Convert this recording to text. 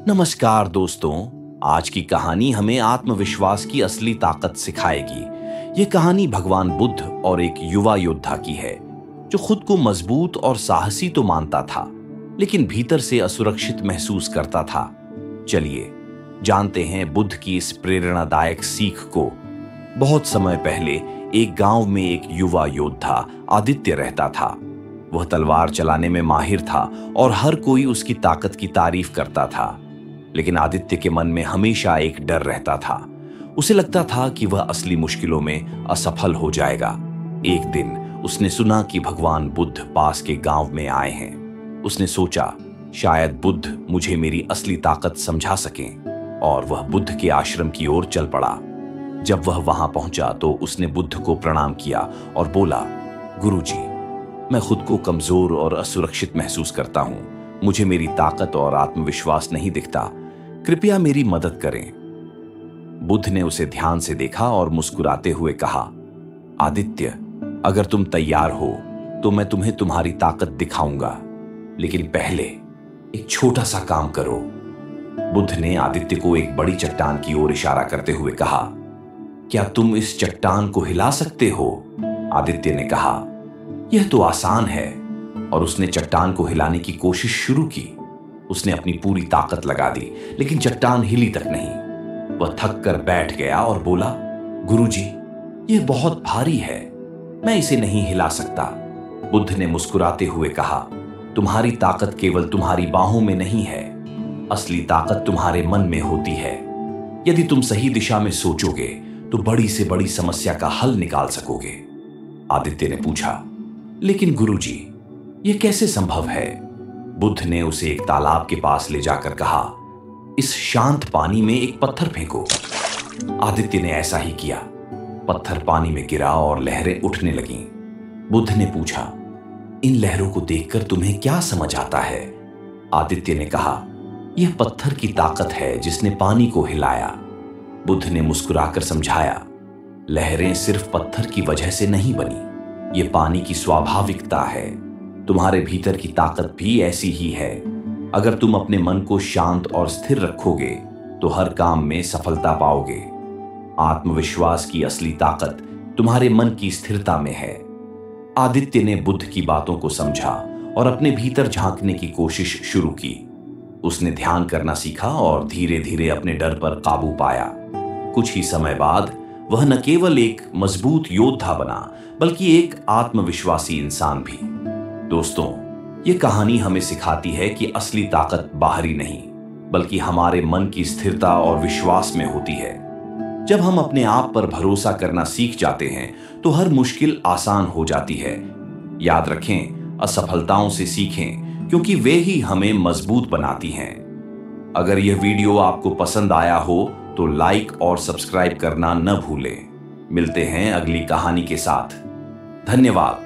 नमस्कार दोस्तों। आज की कहानी हमें आत्मविश्वास की असली ताकत सिखाएगी। ये कहानी भगवान बुद्ध और एक युवा योद्धा की है जो खुद को मजबूत और साहसी तो मानता था, लेकिन भीतर से असुरक्षित महसूस करता था। चलिए जानते हैं बुद्ध की इस प्रेरणादायक सीख को। बहुत समय पहले एक गांव में एक युवा योद्धा आदित्य रहता था। वह तलवार चलाने में माहिर था और हर कोई उसकी ताकत की तारीफ करता था। लेकिन आदित्य के मन में हमेशा एक डर रहता था। उसे लगता था कि वह असली मुश्किलों में असफल हो जाएगा। एक दिन उसने सुना कि भगवान बुद्ध पास के गांव में आए हैं। उसने सोचा शायद बुद्ध मुझे मेरी असली ताकत समझा सकें, और वह बुद्ध के आश्रम की ओर चल पड़ा। जब वह वहां पहुंचा तो उसने बुद्ध को प्रणाम किया और बोला, गुरुजी, मैं खुद को कमजोर और असुरक्षित महसूस करता हूं। मुझे मेरी ताकत और आत्मविश्वास नहीं दिखता। कृपया मेरी मदद करें। बुद्ध ने उसे ध्यान से देखा और मुस्कुराते हुए कहा, आदित्य, अगर तुम तैयार हो तो मैं तुम्हें तुम्हारी ताकत दिखाऊंगा, लेकिन पहले एक छोटा सा काम करो। बुद्ध ने आदित्य को एक बड़ी चट्टान की ओर इशारा करते हुए कहा, क्या तुम इस चट्टान को हिला सकते हो? आदित्य ने कहा, यह तो आसान है, और उसने चट्टान को हिलाने की कोशिश शुरू की। उसने अपनी पूरी ताकत लगा दी, लेकिन चट्टान हिली तक नहीं। वह थक कर बैठ गया और बोला, गुरुजी, यह बहुत भारी है, मैं इसे नहीं हिला सकता। बुद्ध ने मुस्कुराते हुए कहा, तुम्हारी ताकत केवल तुम्हारी बाहों में नहीं है, असली ताकत तुम्हारे मन में होती है। यदि तुम सही दिशा में सोचोगे तो बड़ी से बड़ी समस्या का हल निकाल सकोगे। आदित्य ने पूछा, लेकिन गुरुजी, यह कैसे संभव है? बुद्ध ने उसे एक तालाब के पास ले जाकर कहा, इस शांत पानी में एक पत्थर फेंको। आदित्य ने ऐसा ही किया। पत्थर पानी में गिरा और लहरें उठने लगीं। बुद्ध ने पूछा, इन लहरों को देखकर तुम्हें क्या समझ आता है? आदित्य ने कहा, यह पत्थर की ताकत है जिसने पानी को हिलाया। बुद्ध ने मुस्कुराकर समझाया, लहरें सिर्फ पत्थर की वजह से नहीं बनी, ये पानी की स्वाभाविकता है। तुम्हारे भीतर की ताकत भी ऐसी ही है। अगर तुम अपने मन को शांत और स्थिर रखोगे तो हर काम में सफलता पाओगे। आत्मविश्वास की असली ताकत तुम्हारे मन की स्थिरता में है। आदित्य ने बुद्ध की बातों को समझा और अपने भीतर झांकने की कोशिश शुरू की। उसने ध्यान करना सीखा और धीरे धीरे अपने डर पर काबू पाया। कुछ ही समय बाद वह न केवल एक मजबूत योद्धा बना, बल्कि एक आत्मविश्वासी इंसान भी। दोस्तों, ये कहानी हमें सिखाती है कि असली ताकत बाहरी नहीं, बल्कि हमारे मन की स्थिरता और विश्वास में होती है। जब हम अपने आप पर भरोसा करना सीख जाते हैं तो हर मुश्किल आसान हो जाती है। याद रखें, असफलताओं से सीखें, क्योंकि वे ही हमें मजबूत बनाती हैं। अगर यह वीडियो आपको पसंद आया हो तो लाइक और सब्सक्राइब करना न भूलें। मिलते हैं अगली कहानी के साथ। धन्यवाद।